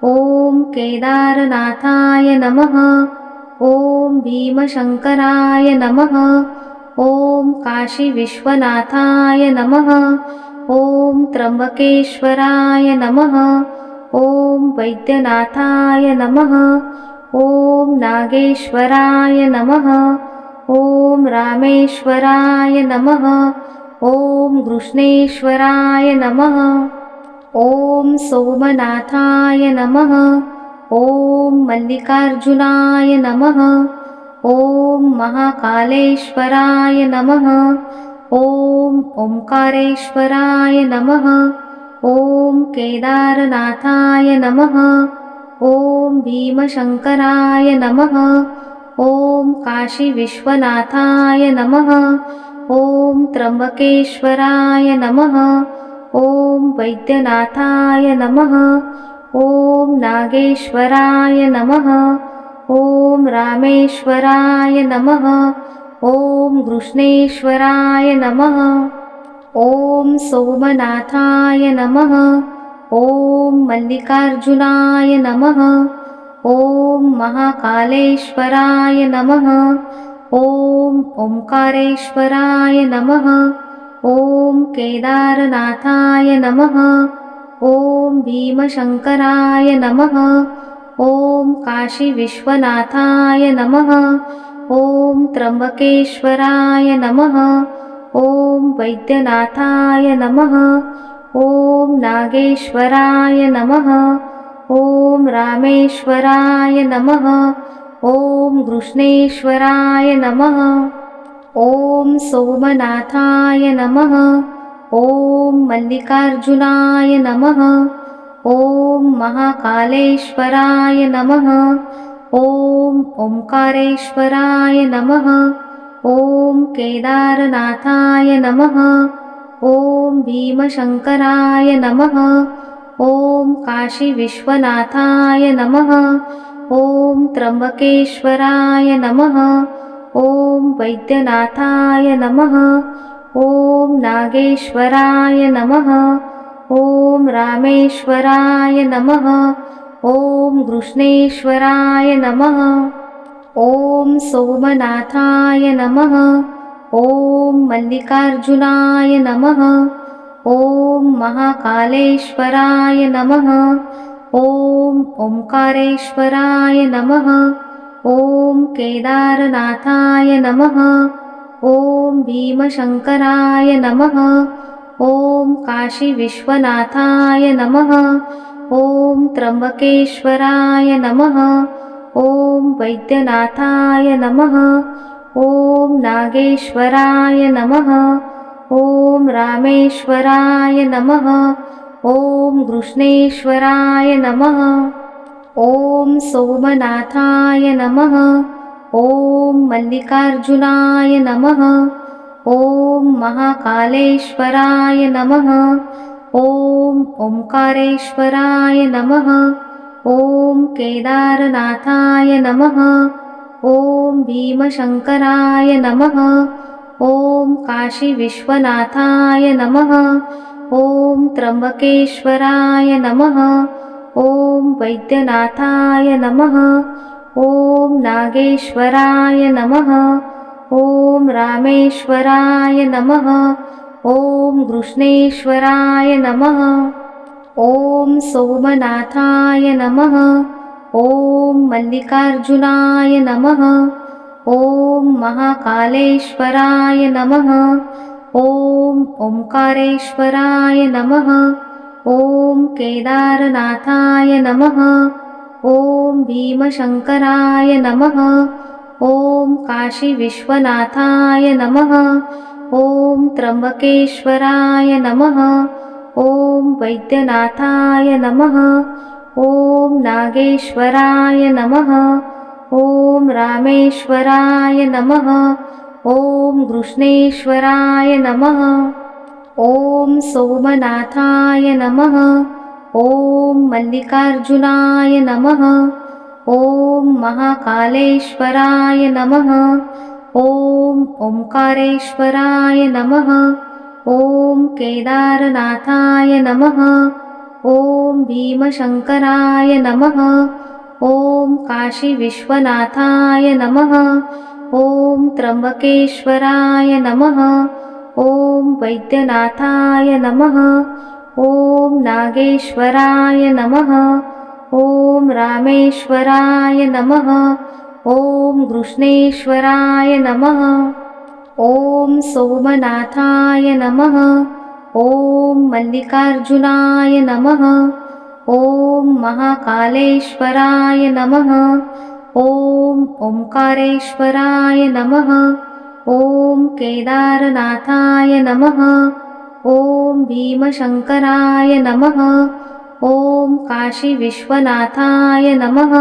ॐ केदारनाथाय नमः। ॐ भीमशङ्कराय नमः। ॐ काशीविश्वनाथाय नमः। ॐ त्र्यंबकेश्वराय नमः। ॐ वैद्यनाथाय नमः। ॐ नागेश्वराय नमः। ॐ रामेश्वराय नमः। ॐ कृष्णेश्वराय नमः। ॐ सोमनाथाय नमः। ॐ मल्लिकार्जुनाय नमः। ॐ महाकालेश्वराय नमः। ॐ ओंकारेश्वराय नमः। ॐ केदारनाथाय नमः। ॐ भीमशंकराय नमः। ॐ काशीविश्वनाथाय नमः। ॐ त्र्यंबकेश्वराय नमः। ॐ वैद्यनाथाय नमः। ॐ नागेश्वराय नमः। ॐ रामेश्वराय नमः। ॐ कृष्णेश्वराय नमः। ॐ सोमनाथाय नमः। ॐ मल्लिकार्जुनाय नमः। ॐ महाकालेश्वराय नमः। ॐ ओंकारेश्वराय नमः। ॐ केदारनाथाय नमः। ॐ भीमशंकराय नमः। ॐ काशीविश्वनाथाय नमः। ॐ त्र्यंबकेश्वराय नमः। ॐ वैद्यनाथाय नमः। ॐ नागेश्वराय नमः। ॐ रामेश्वराय नमः। ॐ कृष्णेश्वराय नमः। ॐ सोमनाथाय नमः। ॐ मल्लिकार्जुनाय नमः। ॐ महाकालेश्वराय नमः। ॐ ओंकारेश्वराय नमः। ॐ केदारनाथाय नमः। ॐ भीमशंकराय नमः। ॐ काशीविश्वनाथाय नमः। ॐ त्र्यंबकेश्वराय नमः। ॐ वैद्यनाथाय नमः। ॐ नागेश्वराय नमः। ॐ रामेश्वराय नमः। ॐ कृष्णेश्वराय नमः। ॐ सोमनाथाय नमः। ॐ मल्लिकार्जुनाय नमः। ॐ महाकालेश्वराय नमः। ॐ ओंकारेश्वराय नमः। ॐ केदारनाथाय नमः। ॐ भीमशंकराय नमः। ॐ काशीविश्वनाथाय नमः। ॐ त्र्यंबकेश्वराय नमः। ॐ वैद्यनाथाय नमः। ॐ नागेश्वराय नमः। ॐ रामेश्वराय नमः। ॐ कृष्णेश्वराय नमः। ॐ सोमनाथाय नमः। ॐ मल्लिकार्जुनाय नमः। ॐ महाकालेश्वराय नमः। ॐ ओंकारेश्वराय नमः। ॐ केदारनाथाय नमः। ॐ भीमशंकराय नमः। ॐ काशीविश्वनाथाय नमः। ॐ त्र्यंबकेश्वराय नमः। ॐ वैद्यनाथाय नमः। ॐ नागेश्वराय नमः। ॐ रामेश्वराय नमः। ॐ कृष्णेश्वराय नमः। ॐ सोमनाथाय नमः। ॐ मल्लिकार्जुनाय नमः। ॐ महाकालेश्वराय नमः। ॐ ओंकारेश्वराय नमः। ॐ केदारनाथाय नमः। ॐ भीमशंकराय नमः। ॐ काशीविश्वनाथाय नमः। ॐ त्र्यंबकेश्वराय नमः। ॐ वैद्यनाथाय नमः। ॐ नागेश्वराय नमः। ॐ रामेश्वराय नमः। ॐ कृष्णेश्वराय नमः। ॐ सोमनाथाय नमः। ॐ मल्लिकार्जुनाय नमः। ॐ महाकालेश्वराय नमः। ॐ ओंकारेश्वराय नमः। ॐ केदारनाथाय नमः। ॐ भीमशंकराय नमः। ॐ काशीविश्वनाथाय नमः। ॐ त्र्यंबकेश्वराय नमः। ॐ वैद्यनाथाय नमः। ॐ नागेश्वराय नमः। ॐ रामेश्वराय नमः। ॐ कृष्णेश्वराय नमः। ॐ सोमनाथाय नमः। ॐ मल्लिकार्जुनाय नमः। ॐ महाकालेश्वराय नमः। ॐ ओंकारेश्वराय नमः। ॐ केदारनाथाय नमः। ॐ भीमशङ्कराय नमः। ॐ काशीविश्वनाथाय नमः।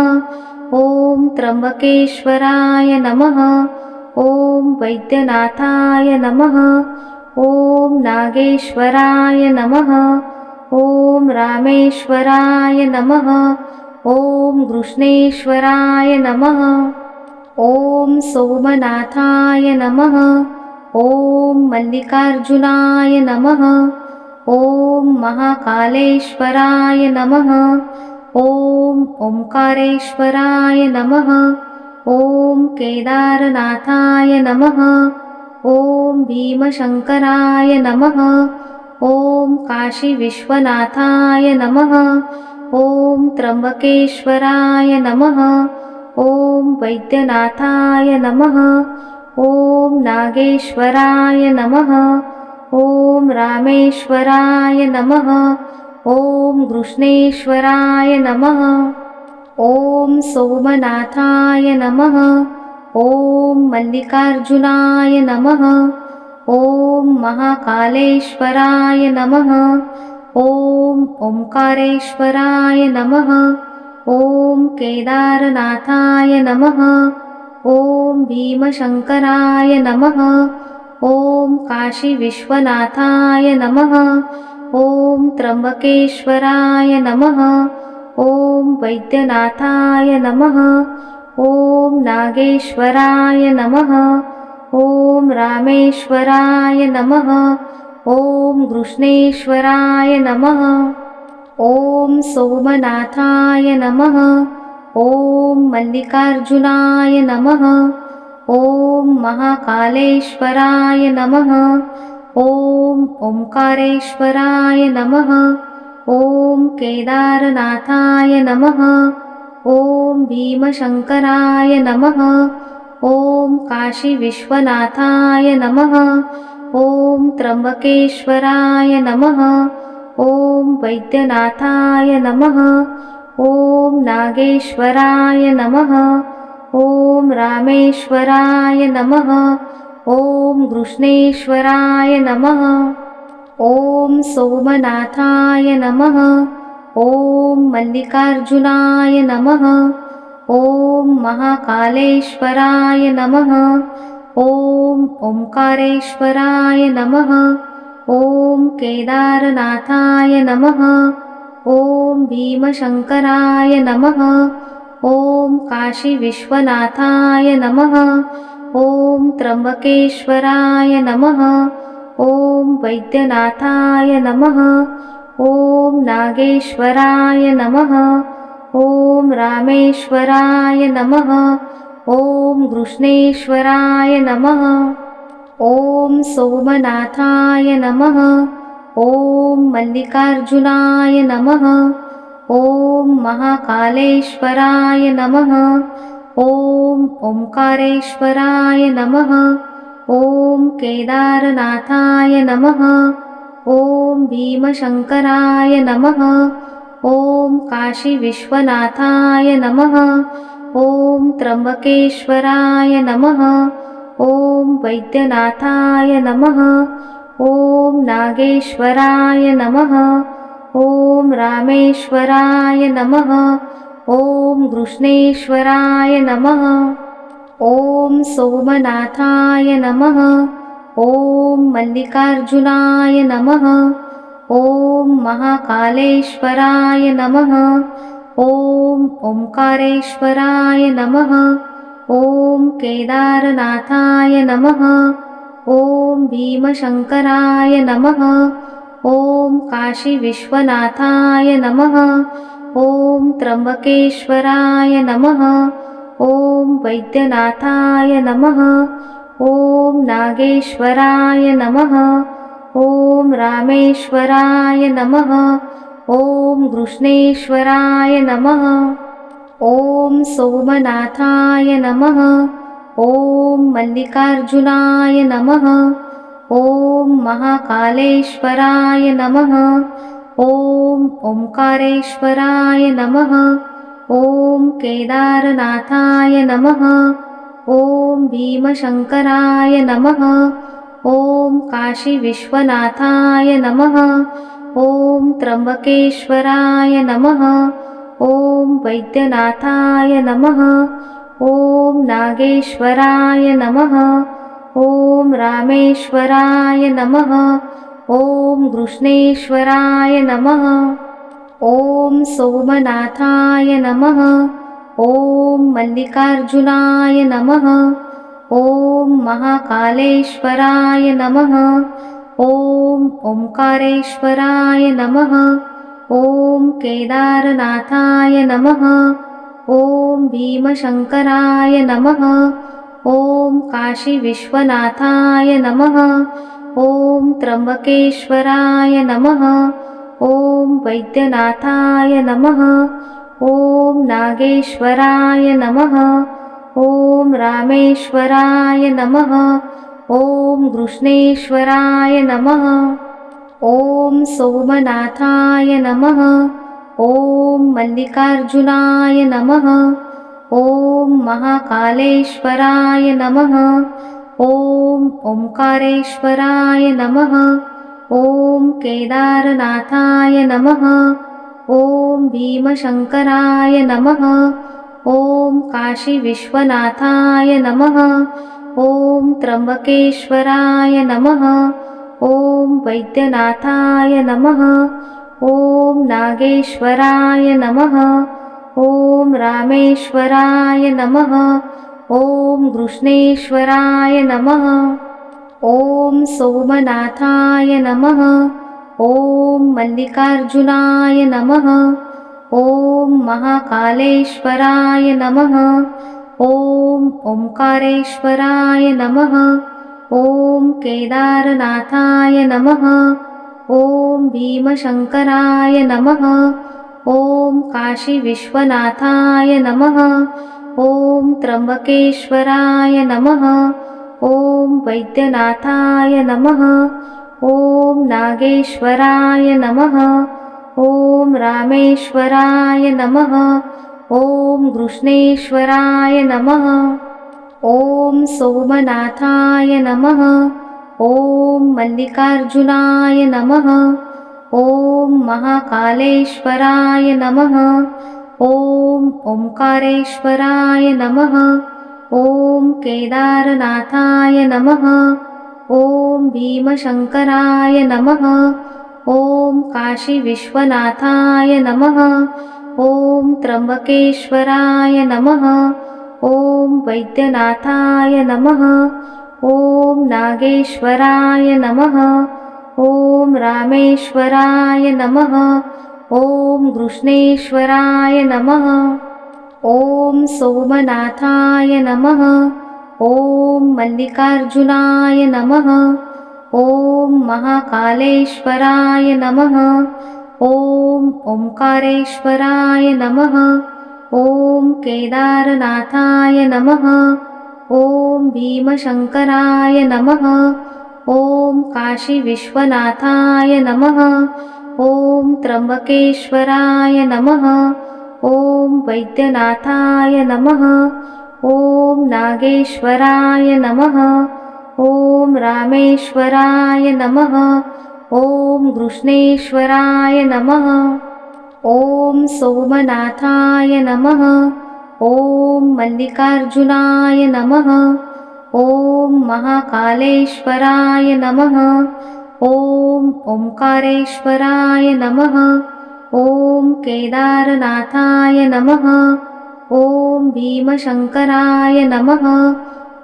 ॐ त्र्यम्बकेश्वराय नमः। ॐ वैद्यनाथाय नमः। ॐ नागेश्वराय नमः। ॐ रामेश्वराय नमः। ॐ कृष्णेश्वराय नमः। ॐ सोमनाथाय नमः। ॐ मल्लिकार्जुनाय नमः। ॐ महाकालेश्वराय नमः। ॐ ओंकारेश्वराय नमः। ॐ केदारनाथाय नमः। ॐ भीमशङ्कराय नमः। ॐ काशीविश्वनाथाय नमः। ॐ त्र्यम्बकेश्वराय नमः। ॐ वैद्यनाथाय नमः। ॐ नागेश्वराय नमः। ॐ रामेश्वराय नमः। ॐ कृष्णेश्वराय नमः। ॐ सोमनाथाय नमः। ॐ मल्लिकार्जुनाय नमः। ॐ महाकालेश्वराय नमः। ॐ ओंकारेश्वराय नमः। ॐ केदारनाथाय नमः। ॐ भीमशङ्कराय नमः। ॐ काशीविश्वनाथाय नमः। ॐ त्र्यम्बकेश्वराय नमः। ॐ वैद्यनाथाय नमः। ॐ नागेश्वराय नमः। ॐ रामेश्वराय नमः। ॐ कृष्णेश्वराय नमः। ॐ सोमनाथाय नमः। ॐ मल्लिकार्जुनाय नमः। ॐ महाकालेश्वराय नमः। ॐ ओंकारेश्वराय नमः। ॐ केदारनाथाय नमः। ॐ भीमशङ्कराय नमः। ॐ काशीविश्वनाथाय नमः। ॐ त्र्यम्बकेश्वराय नमः। ॐ वैद्यनाथाय नमः। ॐ नागेश्वराय नमः। ॐ रामेश्वराय नमः। ॐ कृष्णेश्वराय नमः। ॐ सोमनाथाय नमः। ॐ मल्लिकार्जुनाय नमः। ॐ महाकालेश्वराय नमः। ॐ ओंकारेश्वराय नमः। ॐ केदारनाथाय नमः। ॐ भीमशङ्कराय नमः। ॐ काशीविश्वनाथाय नमः। ॐ त्र्यम्बकेश्वराय नमः। ॐ वैद्यनाथाय नमः। ॐ नागेश्वराय नमः। ॐ रामेश्वराय नमः। ॐ कृष्णेश्वराय नमः। ॐ सोमनाथाय नमः। ॐ मल्लिकार्जुनाय नमः। ॐ महाकालेश्वराय नमः। ॐ ओंकारेश्वराय नमः। ॐ केदारनाथाय नमः। ॐ भीमशङ्कराय नमः। ॐ काशीविश्वनाथाय नमः। ॐ त्र्यम्बकेश्वराय नमः। ॐ वैद्यनाथाय नमः। ॐ नागेश्वराय नमः। ॐ रामेश्वराय नमः। ॐ कृष्णेश्वराय नमः। ॐ सोमनाथाय नमः। ॐ मल्लिकार्जुनाय नमः। ॐ महाकालेश्वराय नमः। ॐ ओंकारेश्वराय नमः। ॐ केदारनाथाय नमः। ॐ भीमशङ्कराय नमः। ॐ काशीविश्वनाथाय नमः। ॐ त्र्यम्बकेश्वराय नमः। ॐ वैद्यनाथाय नमः। ॐ नागेश्वराय नमः। ॐ रामेश्वराय नमः। ॐ कृष्णेश्वराय नमः। ॐ सोमनाथाय नमः। ॐ मल्लिकार्जुनाय नमः। ॐ महाकालेश्वराय नमः। ॐ ओंकारेश्वराय नमः। ॐ केदारनाथाय नमः। ॐ भीमशङ्कराय नमः। ॐ काशीविश्वनाथाय नमः। ॐ त्र्यम्बकेश्वराय नमः। ॐ वैद्यनाथाय नमः। ॐ नागेश्वराय नमः। ॐ रामेश्वराय नमः। ॐ कृष्णेश्वराय नमः। ॐ सोमनाथाय नमः। ॐ मल्लिकार्जुनाय नमः। ॐ महाकालेश्वराय नमः। ॐ ओंकारेश्वराय नमः। ॐ केदारनाथाय नमः। ॐ भीमशङ्कराय नमः। ॐ काशीविश्वनाथाय नमः। ॐ त्र्यम्बकेश्वराय नमः। ॐ वैद्यनाथाय नमः। ॐ नागेश्वराय नमः। ॐ रामेश्वराय नमः। ॐ कृष्णेश्वराय नमः। ॐ सोमनाथाय नमः। ॐ मल्लिकार्जुनाय नमः। ॐ महाकालेश्वराय नमः। ॐ ओंकारेश्वराय नमः। ॐ केदारनाथाय नमः। ॐ भीमशङ्कराय नमः। ॐ काशीविश्वनाथाय नमः। ॐ त्र्यम्बकेश्वराय नमः। ॐ वैद्यनाथाय नमः। ॐ नागेश्वराय नमः। ॐ रामेश्वराय नमः। ॐ कृष्णेश्वराय नमः। ॐ सोमनाथाय नमः। ॐ मल्लिकार्जुनाय नमः। ॐ महाकालेश्वराय नमः। ॐ ओंकारेश्वराय नमः। ॐ केदारनाथाय नमः। ॐ भीमशङ्कराय नमः। ॐ काशीविश्वनाथाय नमः। ॐ त्र्यम्बकेश्वराय नमः। ॐ वैद्यनाथाय नमः। ॐ नागेश्वराय नमः। ॐ रामेश्वराय नमः। ॐ कृष्णेश्वराय नमः। ॐ सोमनाथाय नमः। ॐ मल्लिकार्जुनाय नमः। ॐ महाकालेश्वराय नमः। ॐ ओंकारेश्वराय नमः। ॐ केदारनाथाय नमः। ॐ भीमशङ्कराय नमः। ॐ काशीविश्वनाथाय नमः। ॐ त्र्यम्बकेश्वराय नमः। ॐ वैद्यनाथाय नमः। ॐ नागेश्वराय नमः। ॐ रामेश्वराय नमः। ॐ कृष्णेश्वराय नमः। ॐ सोमनाथाय नमः। ॐ मल्लिकार्जुनाय नमः। ॐ महाकालेश्वराय नमः। ॐ ओंकारेश्वराय नमः। ॐ केदारनाथाय नमः। ॐ भीमशङ्कराय नमः। ॐ काशीविश्वनाथाय नमः। ॐ त्र्यम्बकेश्वराय नमः। ॐ वैद्यनाथाय नमः। ॐ नागेश्वराय नमः। ॐ रामेश्वराय नमः। ॐ कृष्णेश्वराय नमः। ॐ सोमनाथाय नमः। ॐ मल्लिकार्जुनाय नमः। ॐ महाकालेश्वराय नमः। ॐ ओंकारेश्वराय नमः। ॐ केदारनाथाय नमः। ॐ भीमशङ्कराय नमः।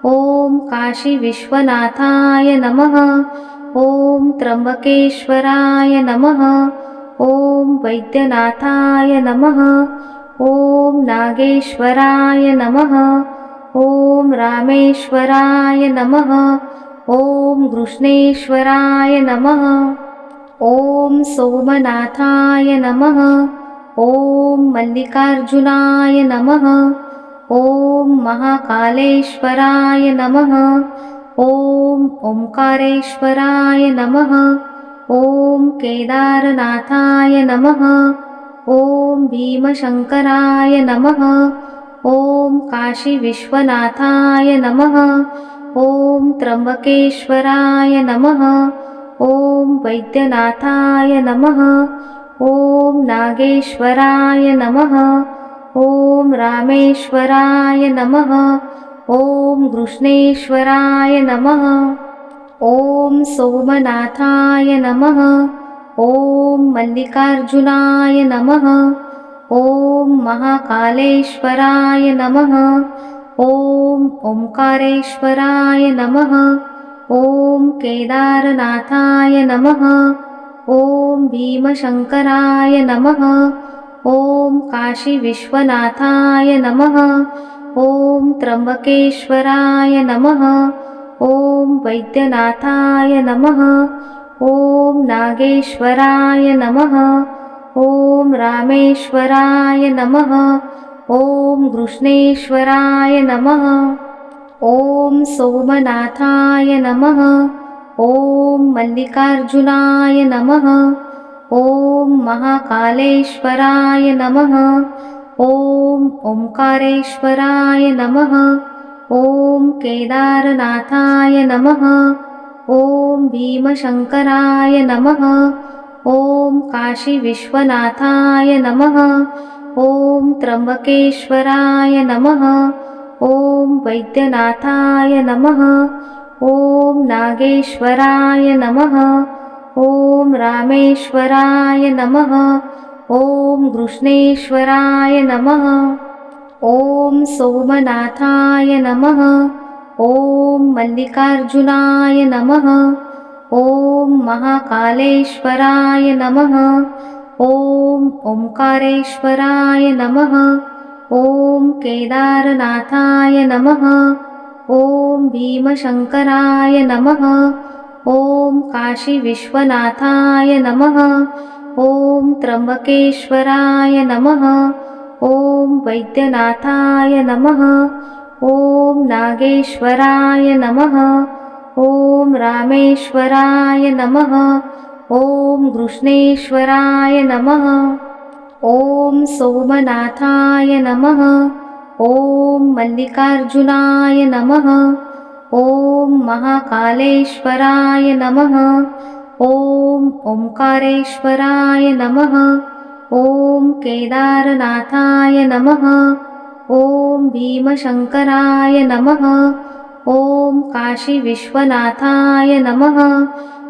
ॐ काशीविश्वनाथाय नमः। ॐ त्र्यम्बकेश्वराय नमः। ॐ वैद्यनाथाय नमः। ॐ नागेश्वराय नमः। ॐ रामेश्वराय नमः। ॐ कृष्णेश्वराय नमः। ॐ सोमनाथाय नमः। ॐ मल्लिकार्जुनाय नमः। ॐ महाकालेश्वराय नमः। ॐ ओंकारेश्वराय नमः। ॐ केदारनाथाय नमः। ॐ भीमशङ्कराय नमः। ॐ काशीविश्वनाथाय नमः। ॐ त्र्यम्बकेश्वराय नमः। ॐ वैद्यनाथाय नमः। ॐ नागेश्वराय नमः। ॐ रामेश्वराय नमः। ॐ कृष्णेश्वराय नमः। ॐ सोमनाथाय नमः। ॐ मल्लिकार्जुनाय नमः। ॐ महाकालेश्वराय नमः। ॐ ओंकारेश्वराय नमः। ॐ केदारनाथाय नमः। ॐ भीमशङ्कराय नमः। ॐ काशीविश्वनाथाय नमः। ॐ त्र्यम्बकेश्वराय नमः। ॐ वैद्यनाथाय नमः। ॐ नागेश्वराय नमः। ॐ रामेश्वराय नमः। ॐ कृष्णेश्वराय नमः। ॐ सोमनाथाय नमः। ॐ मल्लिकार्जुनाय नमः। ॐ महाकालेश्वराय नमः। ॐ ओंकारेश्वराय नमः। ॐ केदारनाथाय नमः। ॐ भीमशङ्कराय नमः। ॐ काशीविश्वनाथाय नमः। ॐ त्र्यम्बकेश्वराय नमः। ॐ वैद्यनाथाय नमः। ॐ नागेश्वराय नमः। ॐ रामेश्वराय नमः। ॐ कृष्णेश्वराय नमः। ॐ सोमनाथाय नमः। ॐ मल्लिकार्जुनाय नमः। ॐ महाकालेश्वराय नमः। ॐ ओंकारेश्वराय नमः। ॐ केदारनाथाय नमः। ॐ भीमशङ्कराय नमः। ॐ काशीविश्वनाथाय नमः। ॐ त्र्यम्बकेश्वराय नमः। ॐ वैद्यनाथाय नमः। ॐ नागेश्वराय नमः। ॐ रामेश्वराय नमः। ॐ कृष्णेश्वराय नमः। ॐ सोमनाथाय नमः। ॐ मल्लिकार्जुनाय नमः। ॐ महाकालेश्वराय नमः। ॐ ओंकारेश्वराय नमः। ॐ केदारनाथाय नमः। ॐ भीमशङ्कराय नमः। ॐ काशीविश्वनाथाय नमः।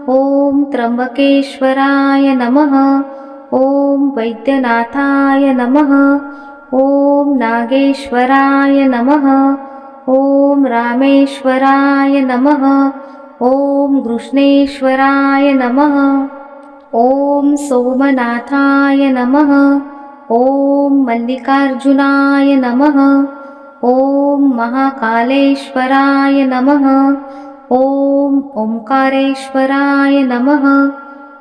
ॐ त्र्यम्बकेश्वराय नमः। ॐ वैद्यनाथाय नमः। ॐ नागेश्वराय नमः। ॐ रामेश्वराय नमः। ॐ कृष्णेश्वराय नमः। ॐ सोमनाथाय नमः। ॐ मल्लिकार्जुनाय नमः। ॐ महाकालेश्वराय नमः। ॐ ओंकारेश्वराय नमः।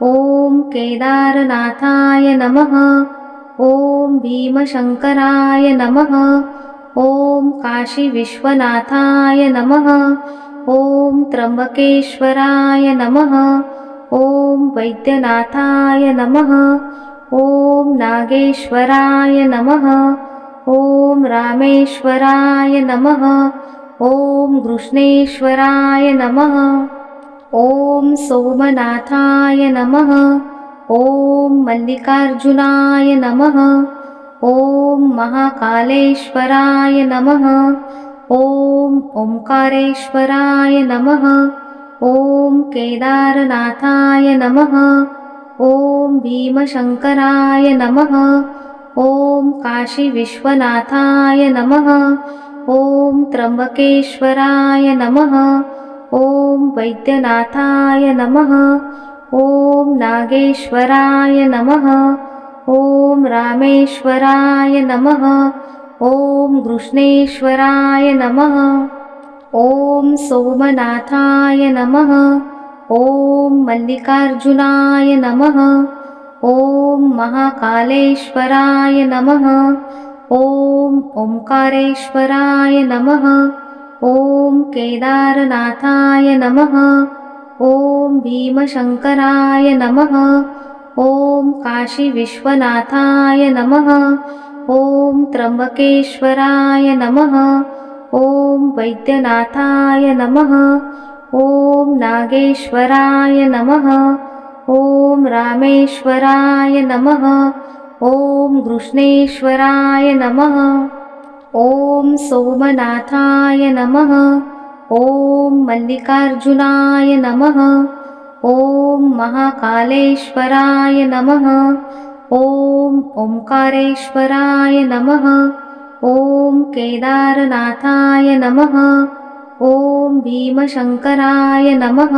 ॐ केदारनाथाय नमः। ॐ भीमशङ्कराय नमः। ॐ काशीविश्वनाथाय नमः। ॐ त्र्यम्बकेश्वराय नमः। ॐ वैद्यनाथाय नमः। ॐ नागेश्वराय नमः। ॐ रामेश्वराय नमः। ॐ कृष्णेश्वराय नमः। ॐ सोमनाथाय नमः। ॐ मल्लिकार्जुनाय नमः। ॐ महाकालेश्वराय नमः। ॐ ओंकारेश्वराय नमः। ॐ केदारनाथाय नमः। ॐ भीमशङ्कराय नमः। ॐ काशीविश्वनाथाय नमः। ॐ त्र्यम्बकेश्वराय नमः। ॐ वैद्यनाथाय नमः। ॐ नागेश्वराय नमः। ॐ रामेश्वराय नमः। ॐ कृष्णेश्वराय नमः। ॐ सोमनाथाय नमः। ॐ मल्लिकार्जुनाय नमः। ॐ महाकालेश्वराय नमः। ॐ ओंकारेश्वराय नमः। ॐ केदारनाथाय नमः। ॐ भीमशङ्कराय नमः। ॐ काशीविश्वनाथाय नमः। ॐ त्र्यम्बकेश्वराय नमः। ॐ वैद्यनाथाय नमः। ॐ नागेश्वराय नमः। ॐ रामेश्वराय नमः। ॐ कृष्णेश्वराय नमः। ॐ सोमनाथाय नमः। ॐ मल्लिकार्जुनाय नमः। ॐ महाकालेश्वराय नमः। ॐ ओंकारेश्वराय नमः। ॐ केदारनाथाय नमः। ॐ भीमशङ्कराय नमः।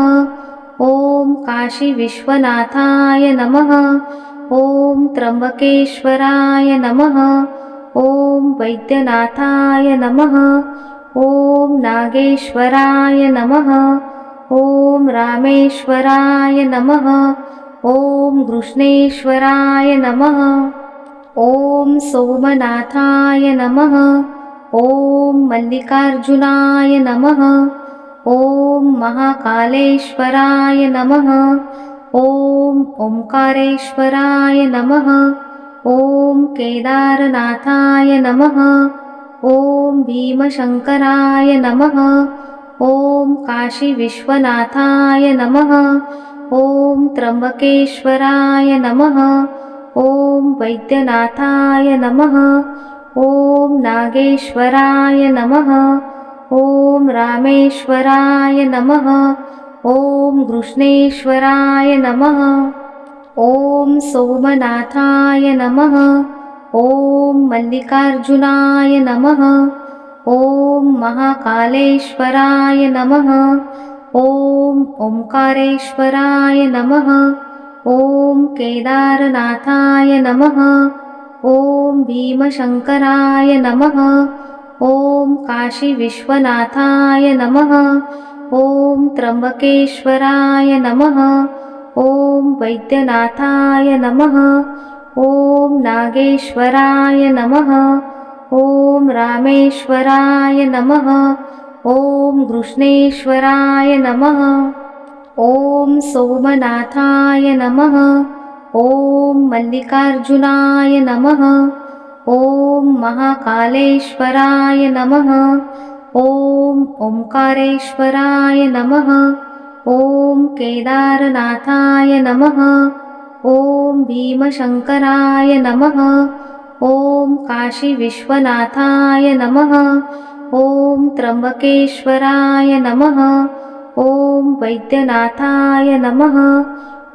ॐ काशीविश्वनाथाय नमः। ॐ त्र्यम्बकेश्वराय नमः। ॐ वैद्यनाथाय नमः। ॐ नागेश्वराय नमः। ॐ रामेश्वराय नमः। ॐ कृष्णेश्वराय नमः। ॐ सोमनाथाय नमः। ॐ मल्लिकार्जुनाय नमः। ॐ महाकालेश्वराय नमः। ॐ ओंकारेश्वराय नमः। ॐ केदारनाथाय नमः। ॐ भीमशङ्कराय नमः। ॐ काशीविश्वनाथाय नमः। ॐ त्र्यम्बकेश्वराय नमः। ॐ वैद्यनाथाय नमः। ॐ नागेश्वराय नमः। ॐ रामेश्वराय नमः। ॐ कृष्णेश्वराय नमः। ॐ सोमनाथाय नमः। ॐ मल्लिकार्जुनाय नमः। ॐ महाकालेश्वराय नमः। ॐ ओंकारेश्वराय नमः। ॐ केदारनाथाय नमः। ॐ भीमशङ्कराय नमः। ॐ काशीविश्वनाथाय नमः। ॐ त्र्यम्बकेश्वराय नमः। ॐ वैद्यनाथाय नमः। ॐ नागेश्वराय नमः। ॐ रामेश्वराय नमः। ॐ कृष्णेश्वराय नमः। ॐ सोमनाथाय नमः। ॐ मल्लिकार्जुनाय नमः। ॐ महाकालेश्वराय नमः। ॐ ओंकारेश्वराय नमः। ॐ केदारनाथाय नमः। ॐ भीमशङ्कराय नमः। ॐ काशीविश्वनाथाय नमः। ॐ त्र्यम्बकेश्वराय नमः। ॐ वैद्यनाथाय नमः।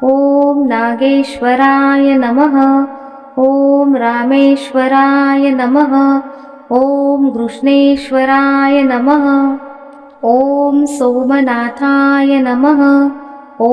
ॐ नागेश्वराय नमः। ॐ रामेश्वराय नमः। ॐ कृष्णेश्वराय नमः। ॐ सोमनाथाय नमः। ॐ